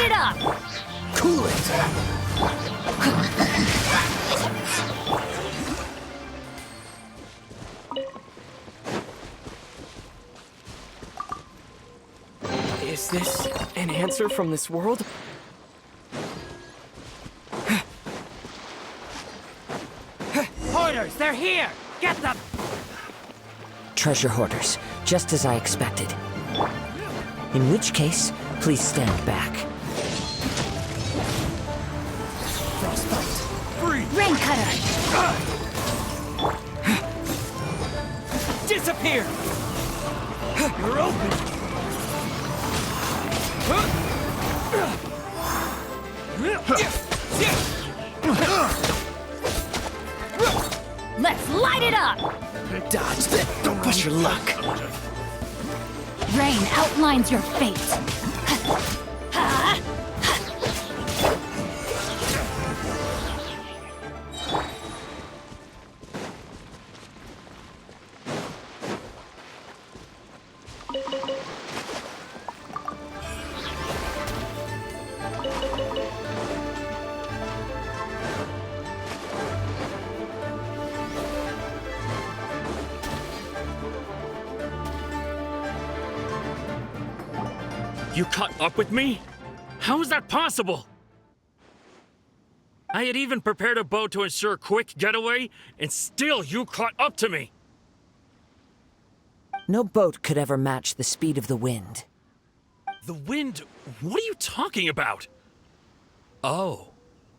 it up! Cool it! Is this an answer from this world? Hoarders, they're here! Get them! Treasure hoarders, just as I expected. In which case, please stand back. Rain cutter! Disappear! You're open! Let's light it up! Dodge that. Don't push your luck. Rain outlines your fate. You caught up with me? How is that possible? I had even prepared a boat to ensure a quick getaway, and still you caught up to me! No boat could ever match the speed of the wind. The wind? What are you talking about? Oh,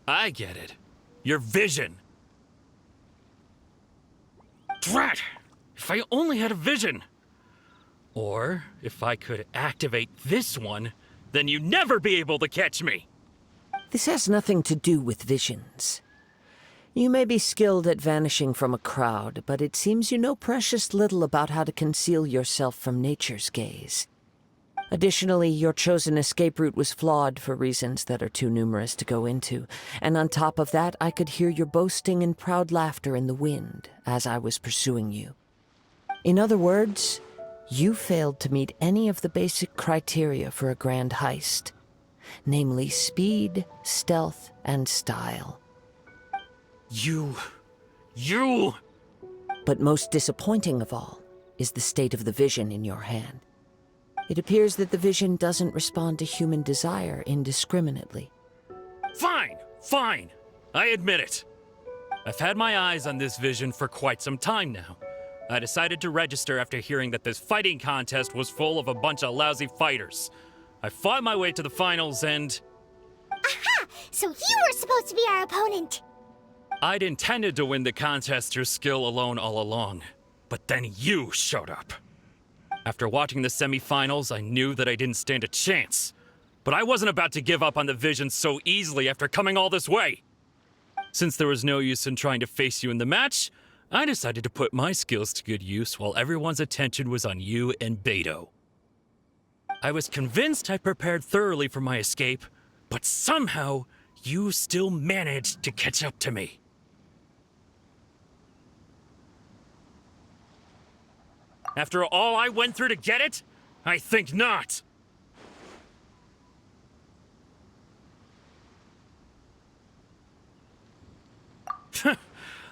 I get it. Your vision. Drat! If I only had a vision! Or, if I could activate this one, then you'd never be able to catch me! This has nothing to do with visions. You may be skilled at vanishing from a crowd, but it seems you know precious little about how to conceal yourself from nature's gaze. Additionally, your chosen escape route was flawed for reasons that are too numerous to go into, and on top of that, I could hear your boasting and proud laughter in the wind as I was pursuing you. In other words, you failed to meet any of the basic criteria for a grand heist, namely speed, stealth, and style. You... But most disappointing of all is the state of the vision in your hand. It appears that the vision doesn't respond to human desire indiscriminately. Fine. I admit it. I've had my eyes on this vision for quite some time now. I decided to register after hearing that this fighting contest was full of a bunch of lousy fighters. I fought my way to the finals and... Aha! So you were supposed to be our opponent! I'd intended to win the contest through skill alone all along. But then you showed up. After watching the semifinals, I knew that I didn't stand a chance. But I wasn't about to give up on the vision so easily after coming all this way. Since there was no use in trying to face you in the match, I decided to put my skills to good use while everyone's attention was on you and Beto. I was convinced I prepared thoroughly for my escape, but somehow you still managed to catch up to me. After all I went through to get it? I think not.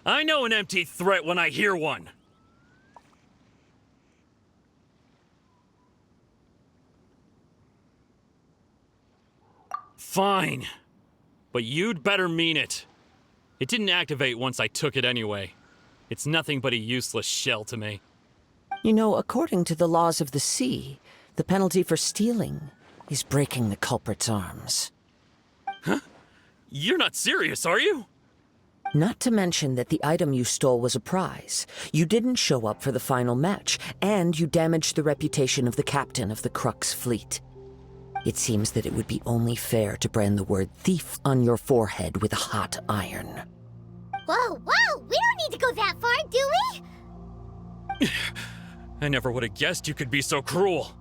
I know an empty threat when I hear one. Fine. But you'd better mean it. It didn't activate once I took it anyway. It's nothing but a useless shell to me. You know, according to the laws of the sea, the penalty for stealing is breaking the culprit's arms. Huh? You're not serious, are you? Not to mention that the item you stole was a prize. You didn't show up for the final match, and you damaged the reputation of the captain of the Crux fleet. It seems that it would be only fair to brand the word thief on your forehead with a hot iron. Whoa, whoa! We don't need to go that far, do we? I never would have guessed you could be so cruel.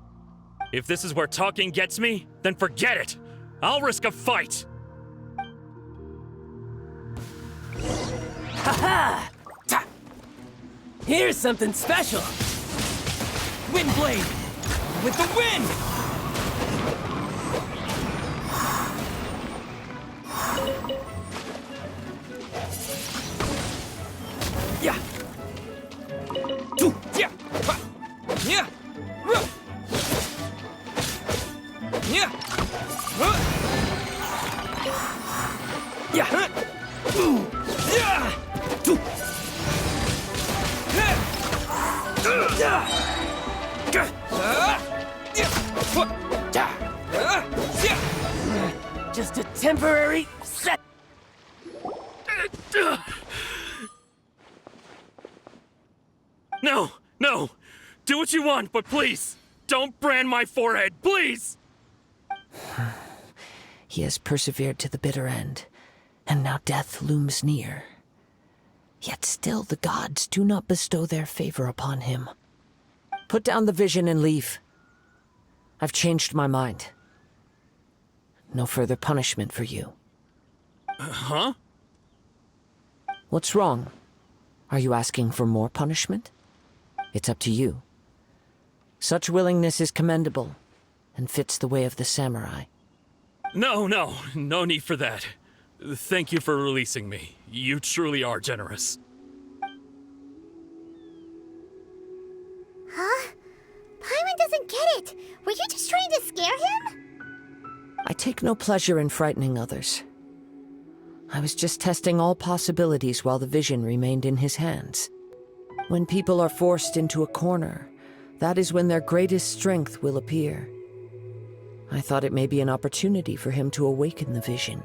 If this is where talking gets me, then forget it. I'll risk a fight. Ha-ha! Here's something special! Windblade! With the wind! Yeah. Two. Yeah. Ha. Yeah. Ruh. Yeah. Huh. Yeah. Huh. Yeah. Two. Yeah. Yeah. Just a temporary set. No, no! Do what you want, but please, don't brand my forehead, please! He has persevered to the bitter end, and now death looms near. Yet still the gods do not bestow their favor upon him. Put down the vision and leave. I've changed my mind. No further punishment for you. Huh? What's wrong? Are you asking for more punishment? It's up to you. Such willingness is commendable, and fits the way of the samurai. No need for that. Thank you for releasing me. You truly are generous. Huh? Paimon doesn't get it. Were you just trying to scare him? I take no pleasure in frightening others. I was just testing all possibilities while the vision remained in his hands. When people are forced into a corner, that is when their greatest strength will appear. I thought it may be an opportunity for him to awaken the vision.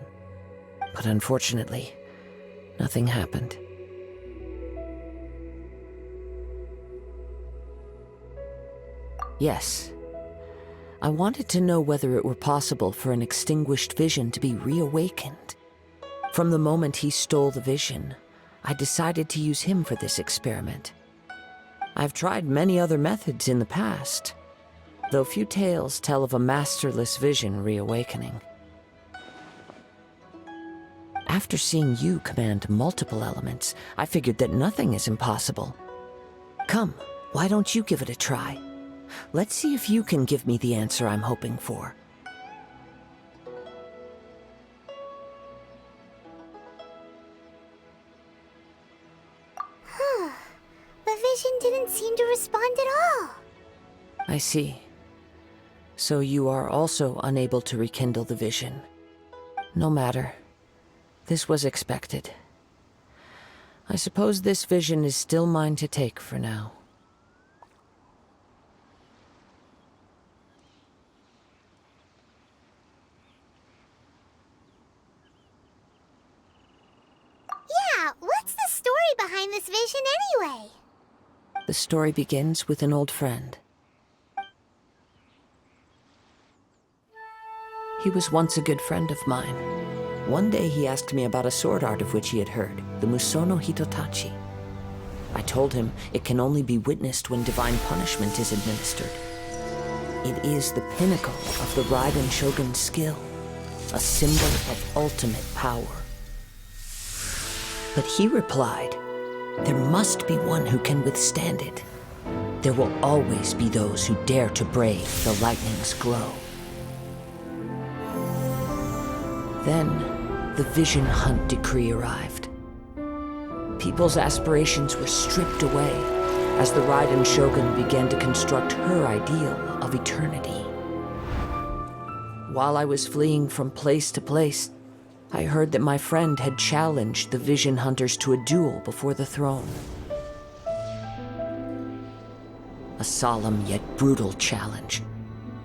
But unfortunately, nothing happened. Yes. I wanted to know whether it were possible for an extinguished vision to be reawakened. From the moment he stole the vision, I decided to use him for this experiment. I've tried many other methods in the past, though few tales tell of a masterless vision reawakening. After seeing you command multiple elements, I figured that nothing is impossible. Come, why don't you give it a try? Let's see if you can give me the answer I'm hoping for. The vision didn't seem to respond at all. I see. So you are also unable to rekindle the vision. No matter. This was expected. I suppose this vision is still mine to take for now. Yeah, what's the story behind this vision anyway? The story begins with an old friend. He was once a good friend of mine. One day he asked me about a sword art of which he had heard, the Musono Hitotachi. I told him it can only be witnessed when divine punishment is administered. It is the pinnacle of the Raiden Shogun's skill, a symbol of ultimate power. But he replied, there must be one who can withstand it. There will always be those who dare to brave the lightning's glow. Then, the Vision Hunt decree arrived. People's aspirations were stripped away as the Raiden Shogun began to construct her ideal of eternity. While I was fleeing from place to place, I heard that my friend had challenged the Vision Hunters to a duel before the throne. A solemn yet brutal challenge.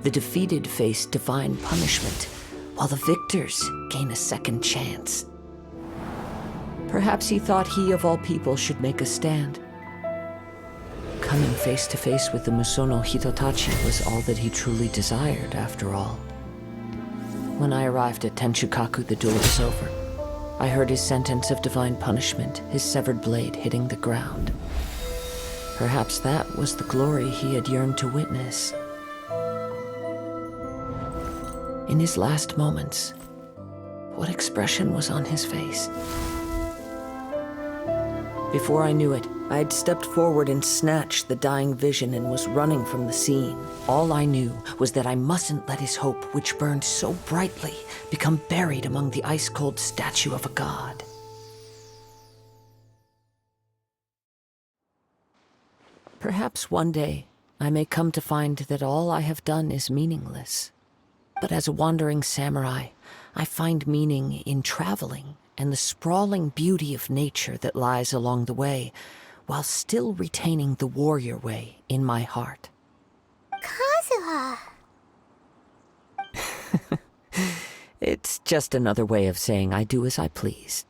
The defeated face divine punishment, while the victors gain a second chance. Perhaps he thought he of all people should make a stand. Coming face to face with the Musono Hitotachi was all that he truly desired, after all. When I arrived at Tenshukaku, the duel was over. I heard his sentence of divine punishment, his severed blade hitting the ground. Perhaps that was the glory he had yearned to witness. In his last moments, what expression was on his face? Before I knew it, I had stepped forward and snatched the dying vision and was running from the scene. All I knew was that I mustn't let his hope, which burned so brightly, become buried among the ice-cold statue of a god. Perhaps one day I may come to find that all I have done is meaningless. But as a wandering samurai, I find meaning in traveling and the sprawling beauty of nature that lies along the way, while still retaining the warrior way in my heart. Kazuha. It's just another way of saying I do as I please.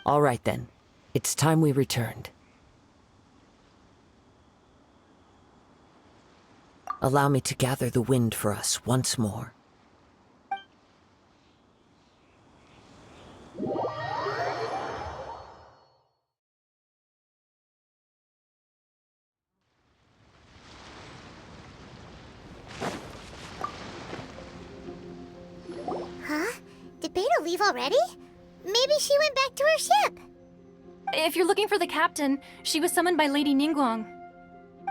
All right then, it's time we returned. Allow me to gather the wind for us once more. Huh? Did Beta leave already? Maybe she went back to her ship. If you're looking for the captain, she was summoned by Lady Ningguang.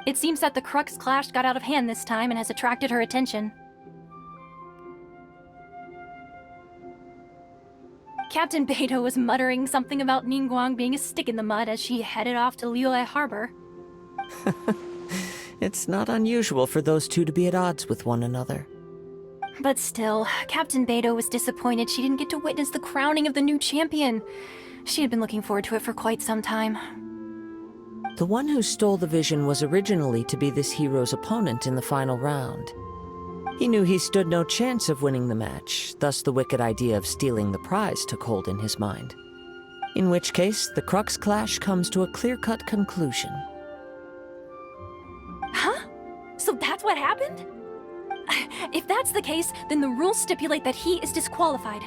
It seems that the Crux clash got out of hand this time and has attracted her attention. Captain Beidou was muttering something about Ningguang being a stick in the mud as she headed off to Liyue Harbor. It's not unusual for those two to be at odds with one another. But still, Captain Beidou was disappointed she didn't get to witness the crowning of the new champion. She had been looking forward to it for quite some time. The one who stole the vision was originally to be this hero's opponent in the final round. He knew he stood no chance of winning the match, thus the wicked idea of stealing the prize took hold in his mind. In which case, the Crux clash comes to a clear-cut conclusion. Huh? So that's what happened? If that's the case, then the rules stipulate that he is disqualified,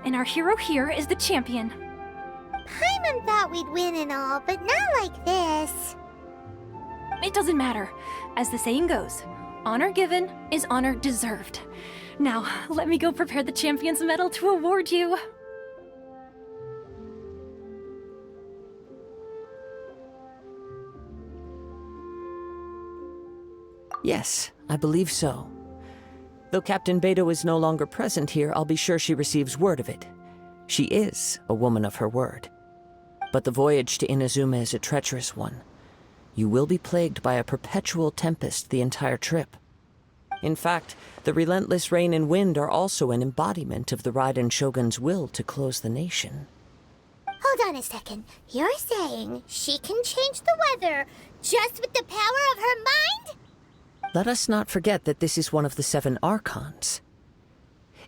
and our hero here is the champion. Paimon thought we'd win and all, but not like this. It doesn't matter. As the saying goes, honor given is honor deserved. Now, let me go prepare the champion's medal to award you. Yes, I believe so. Though Captain Beidou is no longer present here, I'll be sure she receives word of it. She is a woman of her word. But the voyage to Inazuma is a treacherous one. You will be plagued by a perpetual tempest the entire trip. In fact, the relentless rain and wind are also an embodiment of the Raiden Shogun's will to close the nation. Hold on a second. You're saying she can change the weather just with the power of her mind? Let us not forget that this is one of the 7 Archons.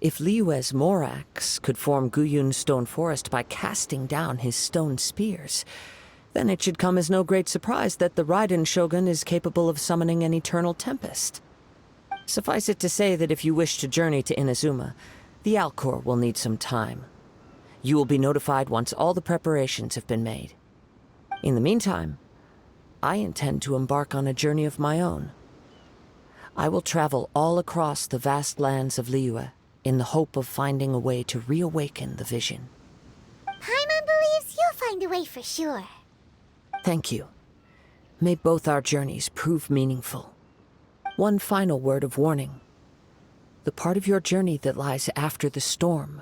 If Liyue's Morax could form Guyun's stone forest by casting down his stone spears, then it should come as no great surprise that the Raiden Shogun is capable of summoning an eternal tempest. Suffice it to say that if you wish to journey to Inazuma, the Alcor will need some time. You will be notified once all the preparations have been made. In the meantime, I intend to embark on a journey of my own. I will travel all across the vast lands of Liyue in the hope of finding a way to reawaken the vision. Paimon believes you'll find a way for sure. Thank you. May both our journeys prove meaningful. One final word of warning. The part of your journey that lies after the storm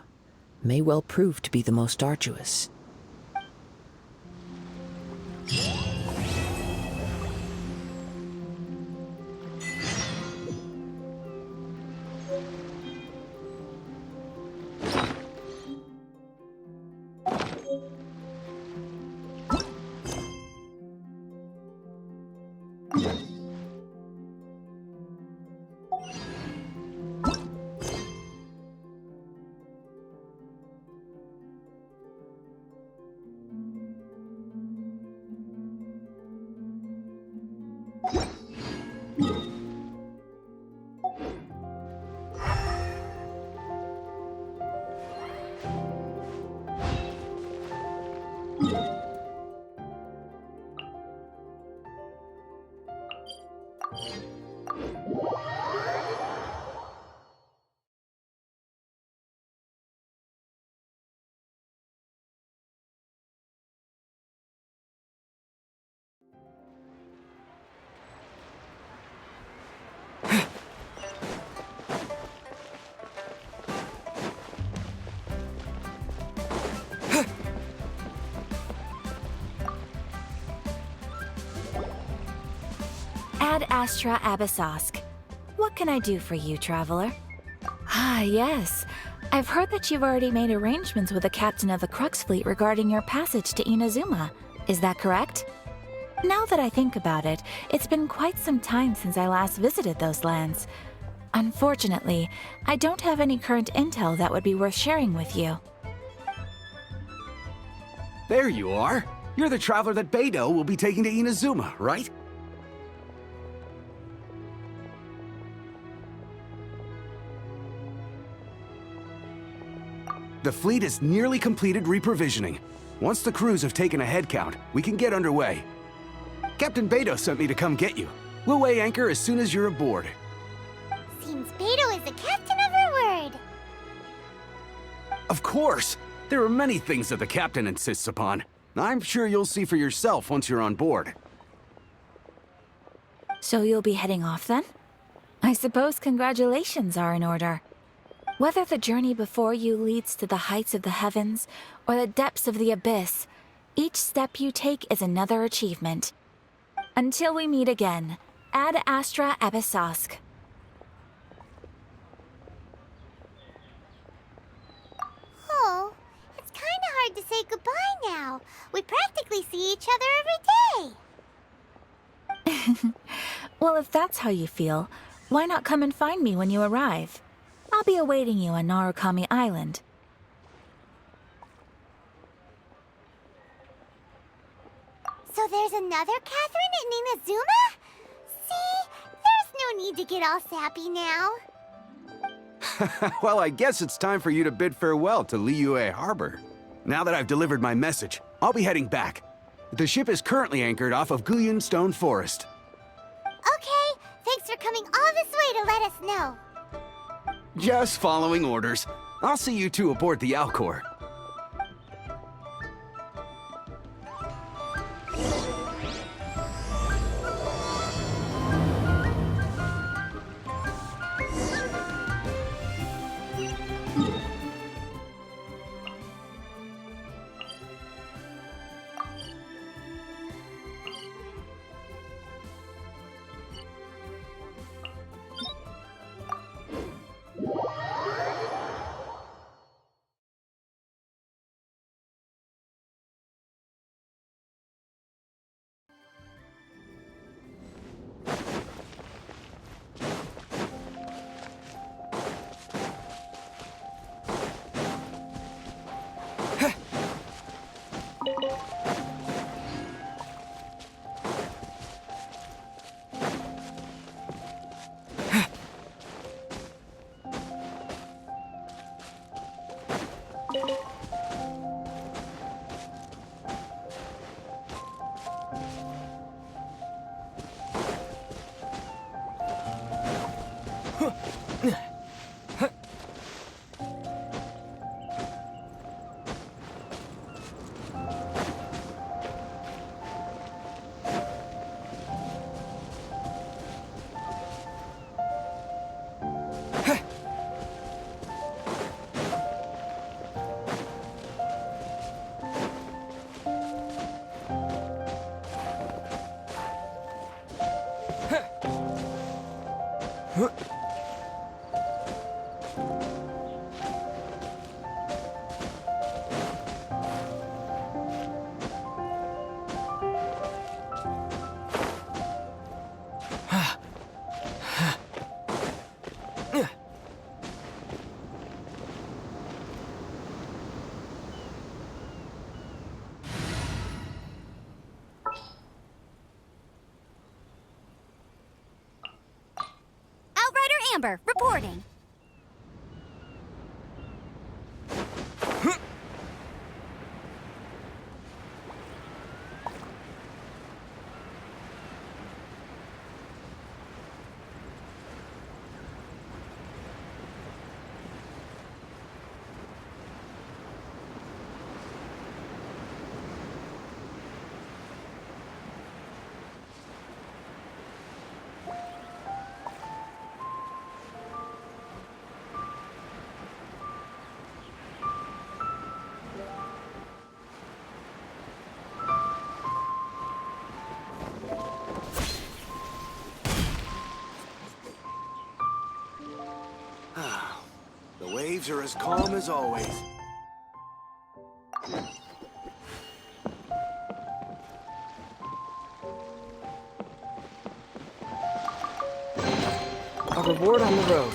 may well prove to be the most arduous. Ad Astra Abyssosk. What can I do for you, traveler? Ah, yes. I've heard that you've already made arrangements with the captain of the Crux fleet regarding your passage to Inazuma. Is that correct? Now that I think about it, it's been quite some time since I last visited those lands. Unfortunately, I don't have any current intel that would be worth sharing with you. There you are. You're the traveler that Beidou will be taking to Inazuma, right? The fleet has nearly completed reprovisioning. Once the crews have taken a head count, we can get underway. Captain Beidou sent me to come get you. We'll weigh anchor as soon as you're aboard. Seems Beidou is the captain of her word. Of course! There are many things that the captain insists upon. I'm sure you'll see for yourself once you're on board. So you'll be heading off then? I suppose congratulations are in order. Whether the journey before you leads to the heights of the heavens or the depths of the abyss, each step you take is another achievement. Until we meet again, Ad Astra Abyssosk. Oh, it's kinda hard to say goodbye now. We practically see each other every day. Well, if that's how you feel, why not come and find me when you arrive? I'll be awaiting you on Narukami Island. So there's another Catherine in Inazuma? See, there's no need to get all sappy now. Well, I guess it's time for you to bid farewell to Liyue Harbor. Now that I've delivered my message, I'll be heading back. The ship is currently anchored off of Guyun Stone Forest. Okay, thanks for coming all this way to let us know. Just following orders. I'll see you two aboard the Alcor. Amber, reporting. waves are as calm as always. A reward on the road.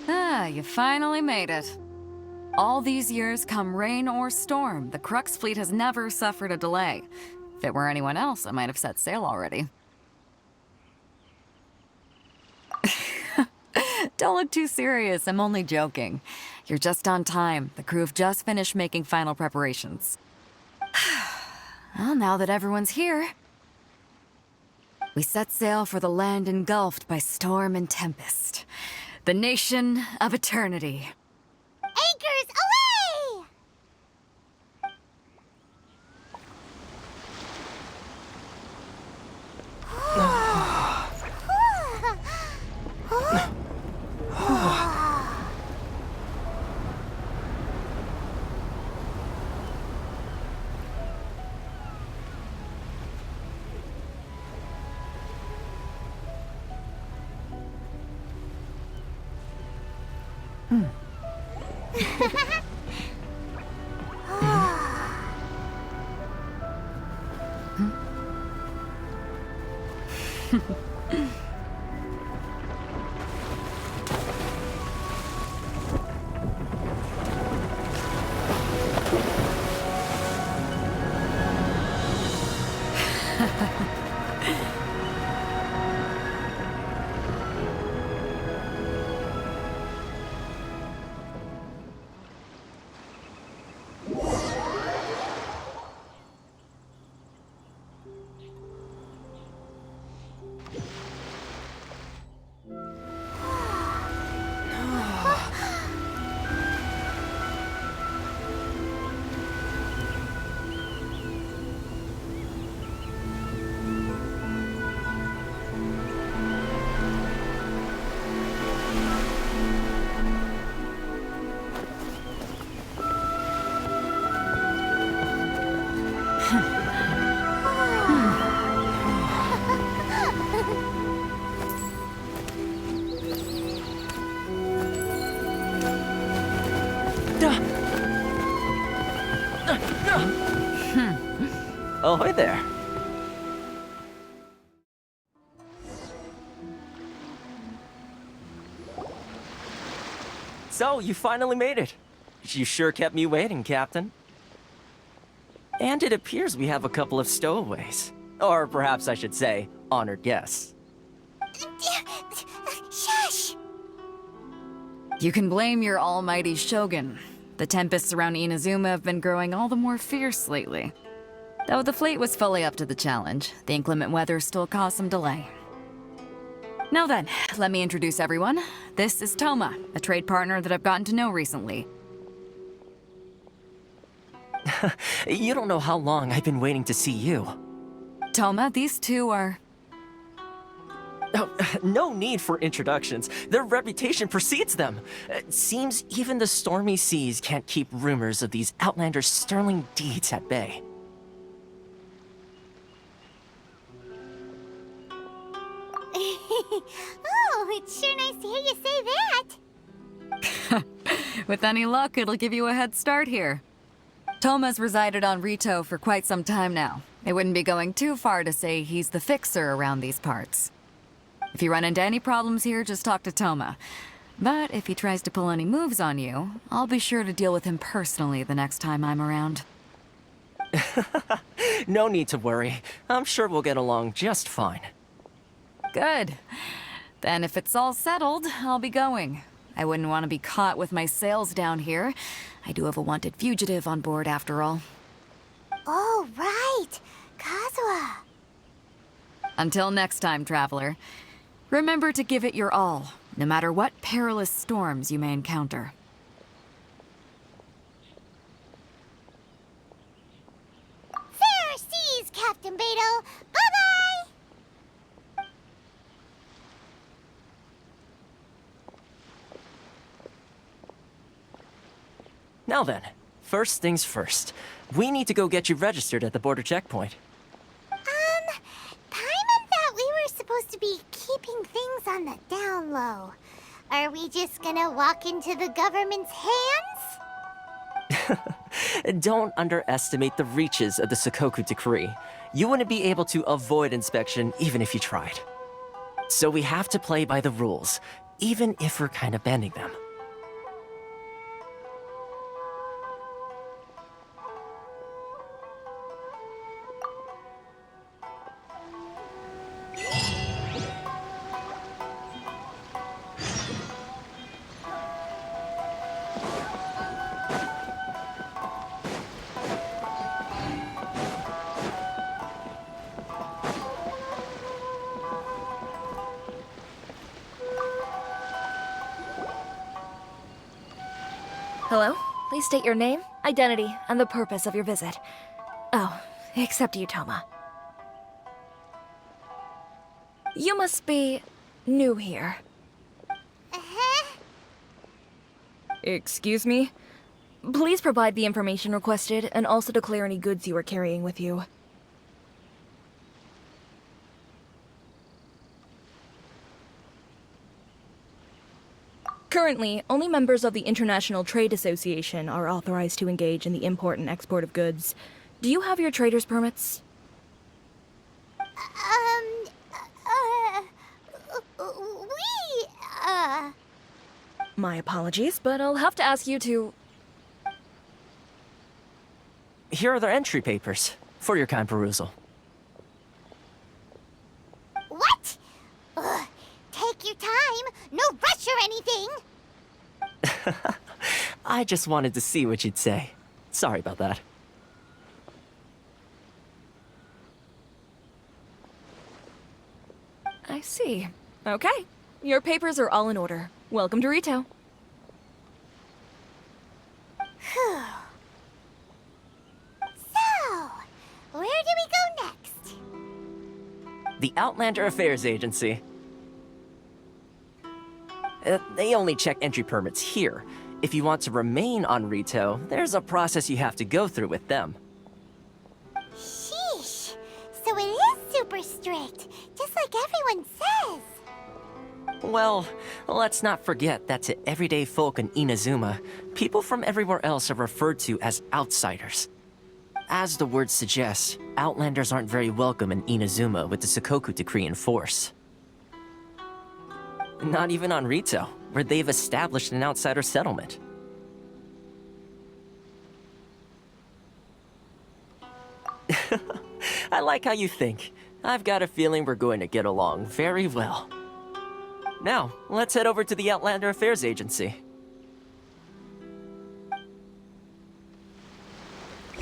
Ah, you finally made it. All these years, come rain or storm, the Crux fleet has never suffered a delay. If it were anyone else, I might have set sail already. Don't look too serious, I'm only joking. You're just on time. The crew have just finished making final preparations. Well, now that everyone's here, we set sail for the land engulfed by storm and tempest. The nation of eternity. Anchors away! Ahoy there. So, you finally made it. You sure kept me waiting, Captain. And it appears we have a couple of stowaways. Or perhaps I should say, honored guests. Shush! You can blame your almighty Shogun. The tempests around Inazuma have been growing all the more fierce lately. Though the fleet was fully up to the challenge, the inclement weather still caused some delay. Now then, let me introduce everyone. This is Toma, a trade partner that I've gotten to know recently. You don't know how long I've been waiting to see you. Toma, these two are... Oh, no need for introductions. Their reputation precedes them. It seems even the stormy seas can't keep rumors of these outlanders' sterling deeds at bay. Oh, it's sure nice to hear you say that. With any luck, it'll give you a head start here. Toma's resided on Rito for quite some time now. It wouldn't be going too far to say he's the fixer around these parts. If you run into any problems here, just talk to Toma. But if he tries to pull any moves on you, I'll be sure to deal with him personally the next time I'm around. No need to worry. I'm sure we'll get along just fine. Good. Then if it's all settled, I'll be going. I wouldn't want to be caught with my sails down here. I do have a wanted fugitive on board after all. Oh, right. Kazuha. Until next time, traveler. Remember to give it your all, no matter what perilous storms you may encounter. Fair seas, Captain Beto. Bye-bye! Now then, first things first. We need to go get you registered at the border checkpoint. Paimon thought we were supposed to be keeping things on the down low. Are we just gonna walk into the government's hands? Don't underestimate the reaches of the Sakoku Decree. You wouldn't be able to avoid inspection even if you tried. So we have to play by the rules, even if we're kind of bending them. Hello? Please state your name, identity, and the purpose of your visit. Oh, except you, Toma. You must be new here. Uh-huh. Excuse me? Please provide the information requested and also declare any goods you are carrying with you. Currently, only members of the International Trade Association are authorized to engage in the import and export of goods. Do you have your trader's permits? My apologies, but I'll have to ask you to... Here are the entry papers for your kind perusal. What? Ugh, take your time. No rush or anything. I just wanted to see what you'd say. Sorry about that. I see. Okay. Your papers are all in order. Welcome to Rito. So, where do we go next? The Outlander Affairs Agency. They only check entry permits here. If you want to remain on Rito, there's a process you have to go through with them. Sheesh. So it is super strict, just like everyone says. Well, let's not forget that to everyday folk in Inazuma, people from everywhere else are referred to as outsiders. As the word suggests, Outlanders aren't very welcome in Inazuma with the Sakoku Decree in force. Not even on Rito, where they've established an outsider settlement. I like how you think. I've got a feeling we're going to get along very well. Now, let's head over to the Outlander Affairs Agency.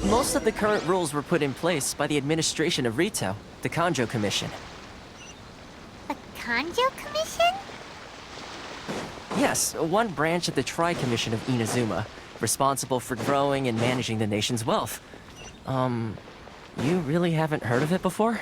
Most of the current rules were put in place by the administration of Rito, the Kanjo Commission. The Kanjo Commission? Yes, one branch of the Tri-Commission of Inazuma, responsible for growing and managing the nation's wealth. You really haven't heard of it before?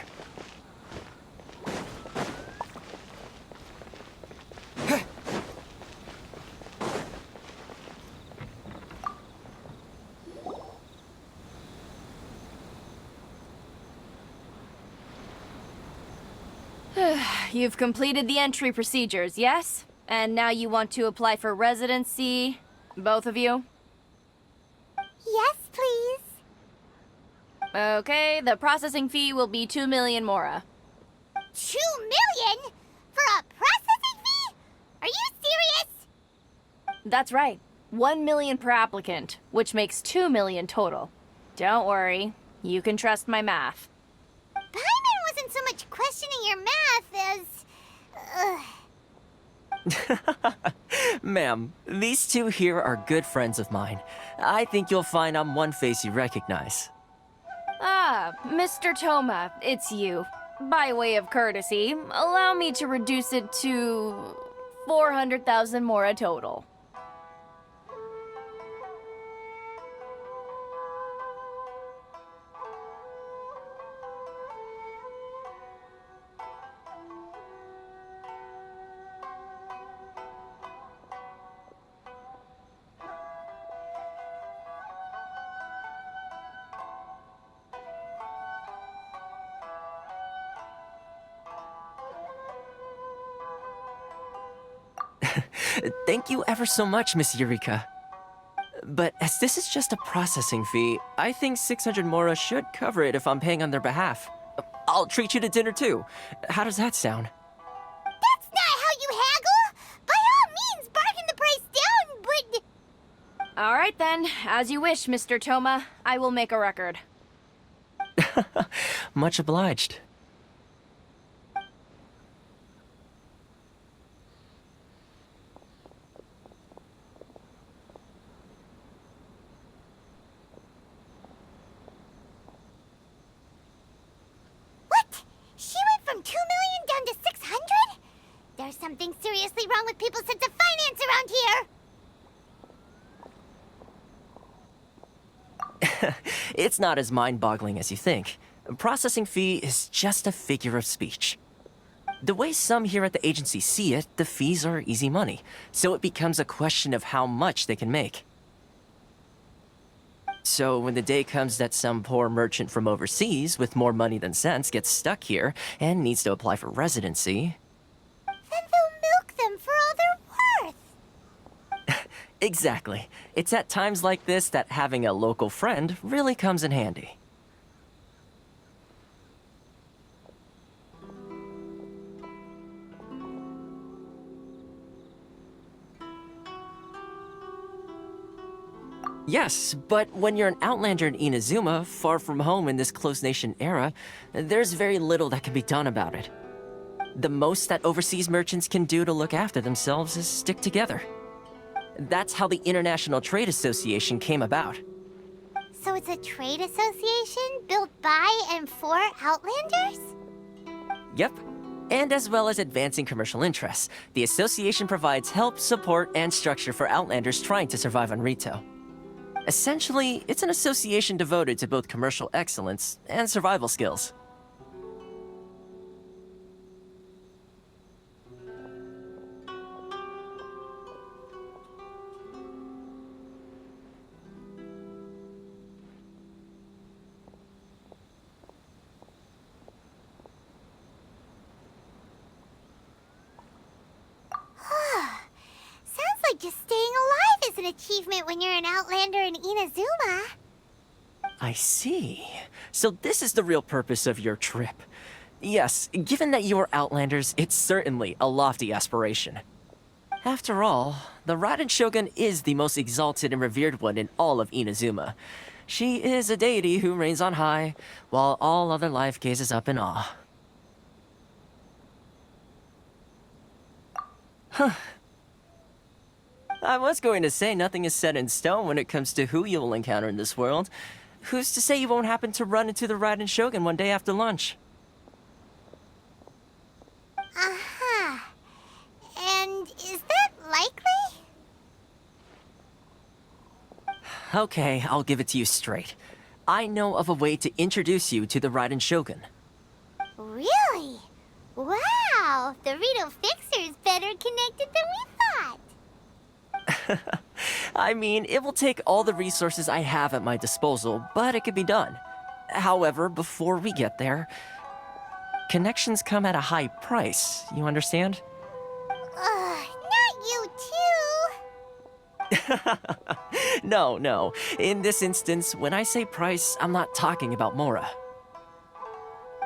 You've completed the entry procedures, yes? And now you want to apply for residency? Both of you? Yes, please. Okay, the processing fee will be 2 million mora. 2 million? For a processing fee? Are you serious? That's right. 1 million per applicant, which makes 2 million total. Don't worry, you can trust my math. Paimon wasn't so much questioning your math as... Ma'am, these two here are good friends of mine. I think you'll find I'm one face you recognize. Ah, Mr. Toma, it's you. By way of courtesy, allow me to reduce it to 400,000 mora total. Thank you ever so much, Miss Eureka. But as this is just a processing fee, I think 600 mora should cover it if I'm paying on their behalf. I'll treat you to dinner too. How does that sound? That's not how you haggle! By all means, bargain the price down, but... All right then, as you wish, Mr. Toma. I will make a record. Much obliged. What? She went from 2 million down to 600? There's something seriously wrong with people's sense of finance around here! It's not as mind-boggling as you think. A processing fee is just a figure of speech. The way some here at the agency see it, the fees are easy money, so it becomes a question of how much they can make. So when the day comes that some poor merchant from overseas with more money than sense gets stuck here and needs to apply for residency... Then they'll milk them for all they're worth! Exactly. It's at times like this that having a local friend really comes in handy. Yes, but when you're an outlander in Inazuma, far from home in this closed nation era, there's very little that can be done about it. The most that overseas merchants can do to look after themselves is stick together. That's how the International Trade Association came about. So it's a trade association built by and for Outlanders? Yep. And as well as advancing commercial interests, the association provides help, support, and structure for Outlanders trying to survive on Rito. Essentially, it's an association devoted to both commercial excellence and survival skills. Sounds like just staying alive is an achievement when you're an Outlander in Inazuma. I see. So this is the real purpose of your trip. Yes, given that you're Outlanders, it's certainly a lofty aspiration. After all, the Raiden Shogun is the most exalted and revered one in all of Inazuma. She is a deity who reigns on high, while all other life gazes up in awe. Huh. I was going to say nothing is set in stone when it comes to who you will encounter in this world. Who's to say you won't happen to run into the Raiden Shogun one day after lunch? Uh-huh. And is that likely? Okay, I'll give it to you straight. I know of a way to introduce you to the Raiden Shogun. Really? Wow! The Rito Fixer's better connected than we thought! I mean, it will take all the resources I have at my disposal, but it can be done. However, before we get there, connections come at a high price, you understand? Not you too! No. In this instance, when I say price, I'm not talking about Mora.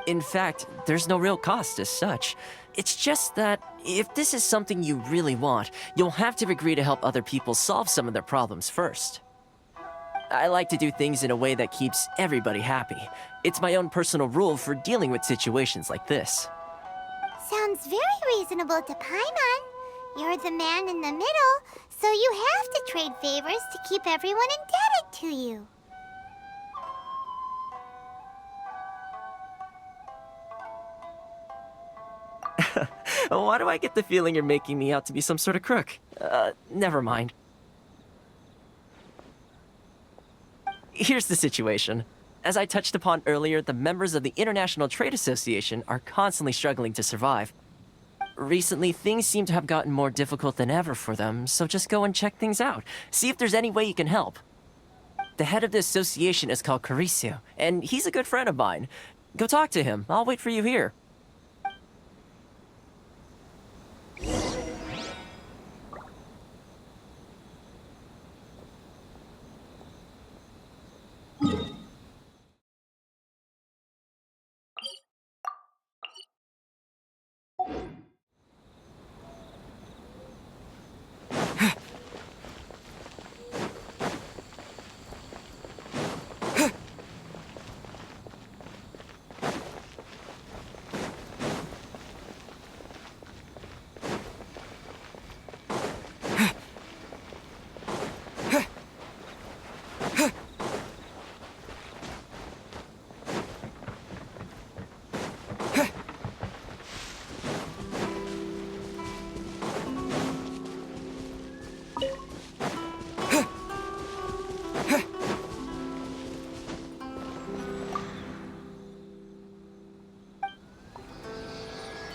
In fact, there's no real cost as such. It's just that if this is something you really want, you'll have to agree to help other people solve some of their problems first. I like to do things in a way that keeps everybody happy. It's my own personal rule for dealing with situations like this. Sounds very reasonable to Paimon. You're the man in the middle, so you have to trade favors to keep everyone indebted to you. Why do I get the feeling you're making me out to be some sort of crook? Never mind. Here's the situation. As I touched upon earlier, the members of the International Trade Association are constantly struggling to survive. Recently, things seem to have gotten more difficult than ever for them, so just go and check things out. See if there's any way you can help. The head of the association is called Caricio, and he's a good friend of mine. Go talk to him. I'll wait for you here.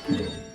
Yeah.